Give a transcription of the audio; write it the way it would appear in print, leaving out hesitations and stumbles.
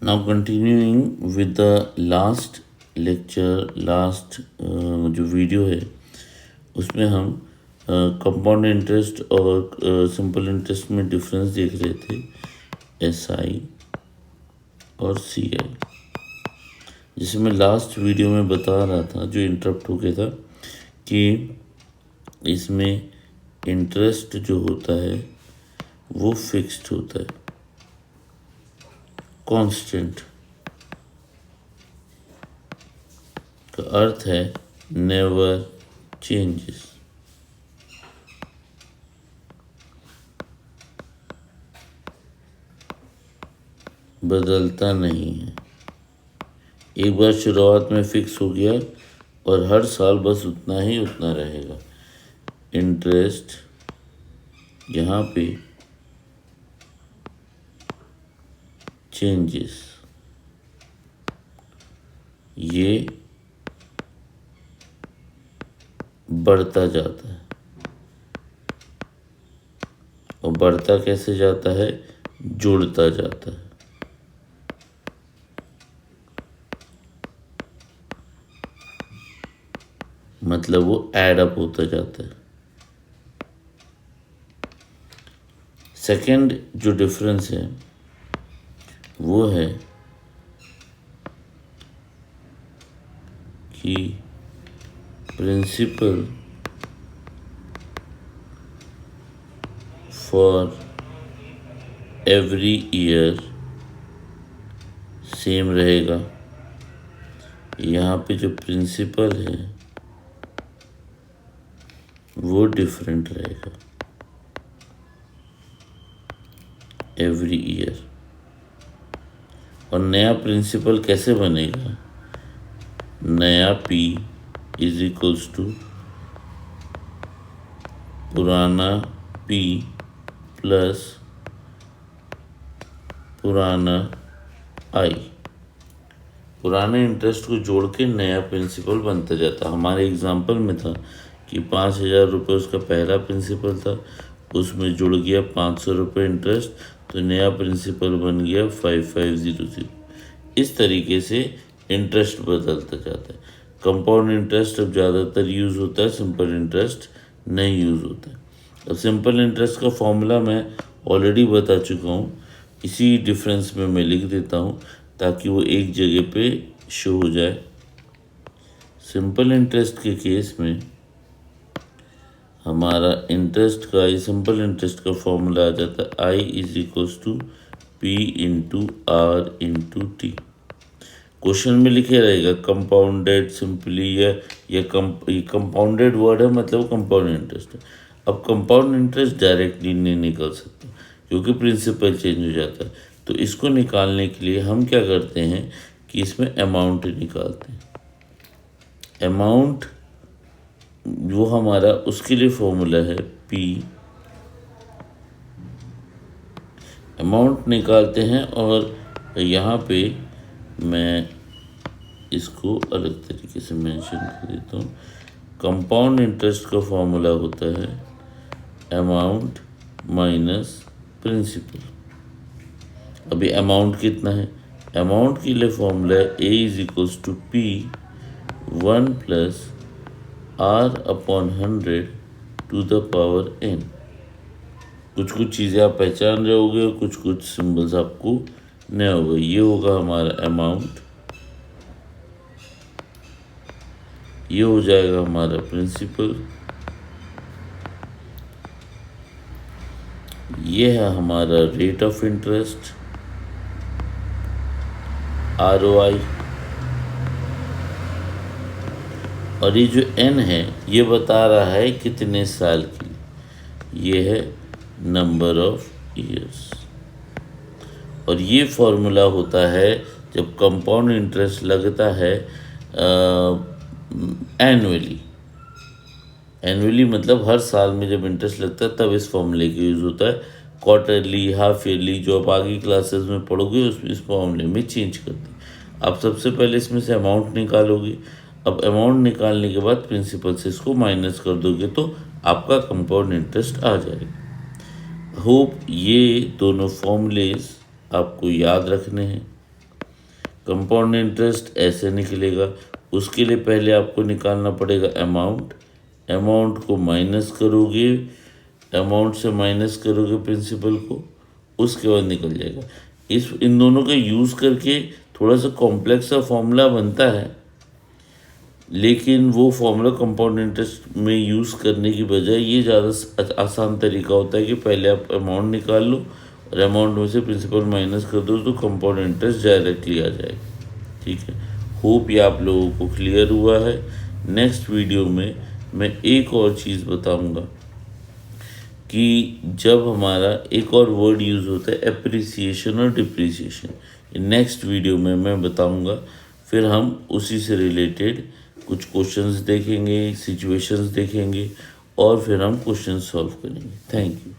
Now continuing with the last lecture, last जो video है उसमें हम कंपाउंड इंटरेस्ट और सिंपल इंटरेस्ट में डिफरेंस देख रहे थे, एसआई और सीआई। जिसे मैं लास्ट वीडियो में बता रहा था, जो इंटरप्ट हो गया था, कि इसमें इंटरेस्ट जो होता है वो फिक्स्ड होता है, कांस्टेंट का अर्थ है नेवर चेंजेस। बदलता नहीं है। एक बार शुरुआत में फिक्स हो गया और हर साल बस उतना ही उतना रहेगा। इंटरेस्ट यहाँ पे चेंजेस, ये बढ़ता जाता है। और बढ़ता कैसे जाता है? जुड़ता जाता है। मतलब वो ऐड अप होता जाता है। सेकंड जो डिफरेंस है वो है कि principal for every year same रहेगा। यहाँ पे जो प्रिंसिपल है वो डिफरेंट रहेगा एवरी ईयर। और नया प्रिंसिपल कैसे बनेगा? नया P इज इक्वल्स टू पुराना P प्लस पुराना I। पुराने इंटरेस्ट को जोड़ के नया प्रिंसिपल बनता जाता। हमारे एग्जाम्पल में था कि 5,000 रुपये उसका पहला प्रिंसिपल था, उसमें जुड़ गया 500 रुपये इंटरेस्ट, तो नया प्रिंसिपल बन गया 5500। इस तरीके से इंटरेस्ट बदलता जाता है। कंपाउंड इंटरेस्ट अब ज़्यादातर यूज़ होता है, सिंपल इंटरेस्ट नहीं यूज़ होता है। अब सिंपल इंटरेस्ट का फॉर्मूला मैं ऑलरेडी बता चुका हूँ, इसी डिफरेंस में मैं लिख देता हूँ ताकि वो एक जगह पे शो हो जाए। सिंपल इंटरेस्ट के केस में हमारा इंटरेस्ट का, सिंपल इंटरेस्ट का फॉर्मूला आ जाता है I is equals to P into R into T. Question में लिखे रहेगा कंपाउंडेड सिंपली, या कंपाउंडेड वर्ड है मतलब कंपाउंड इंटरेस्ट है। अब कंपाउंड इंटरेस्ट डायरेक्टली नहीं निकल सकता क्योंकि प्रिंसिपल चेंज हो जाता है। तो इसको निकालने के लिए हम क्या करते हैं कि इसमें अमाउंट निकालते हैं। अमाउंट वो हमारा, उसके लिए फॉर्मूला है P। अमाउंट निकालते हैं और यहाँ पे मैं इसको अलग तरीके से मेंशन कर देता हूँ। कंपाउंड इंटरेस्ट का फॉर्मूला होता है अमाउंट माइनस प्रिंसिपल। अभी अमाउंट कितना है? अमाउंट के लिए फॉर्मूला है A is equals to P 1 plus R upon 100 to the power n। कुछ कुछ चीज़ें आप पहचान रहे होगे और कुछ कुछ सिंबल्स आपको नहीं होगा। ये होगा हमारा अमाउंट, ये हो जाएगा हमारा प्रिंसिपल, ये है हमारा रेट ऑफ इंटरेस्ट ROI, और ये जो n है ये बता रहा है कितने साल की, ये है नंबर ऑफ ईयर्स। और ये फॉर्मूला होता है जब कंपाउंड इंटरेस्ट लगता है एनुअली। एनुअली मतलब हर साल में जब इंटरेस्ट लगता है तब इस फॉर्मूले का यूज़ होता है। क्वार्टरली, हाफ ईयरली जो आप आगे क्लासेस में पढ़ोगे उसमें इस फॉर्मूले में चेंज करते हैं। आप सबसे पहले इसमें से अमाउंट निकालोगे। अब अमाउंट निकालने के बाद प्रिंसिपल से इसको माइनस कर दोगे तो आपका कंपाउंड इंटरेस्ट आ जाएगा। होप ये दोनों फॉर्मूलेज आपको याद रखने हैं। कंपाउंड इंटरेस्ट ऐसे निकलेगा। उसके लिए पहले आपको निकालना पड़ेगा अमाउंट को माइनस करोगे, अमाउंट से माइनस करोगे प्रिंसिपल को, उसके बाद निकल जाएगा। इन दोनों का यूज़ करके थोड़ा सा कॉम्प्लेक्स सा फॉर्मूला बनता है, लेकिन वो फॉर्मूला कंपाउंड इंटरेस्ट में यूज़ करने की बजाय ये ज़्यादा आसान तरीका होता है कि पहले आप अमाउंट निकाल लो और अमाउंट में से प्रिंसिपल माइनस कर दो तो कंपाउंड इंटरेस्ट डायरेक्टली आ जाएगा। ठीक है, होप ये आप लोगों को क्लियर हुआ है। नेक्स्ट वीडियो में मैं एक और चीज़ बताऊंगा कि जब हमारा एक और वर्ड यूज़ होता है एप्रिसिएशन और डिप्रिसिएशन। नेक्स्ट वीडियो में मैं बताऊंगा, फिर हम उसी से रिलेटेड कुछ क्वेश्चंस देखेंगे, सिचुएशंस देखेंगे और फिर हम क्वेश्चन सॉल्व करेंगे। Thank you.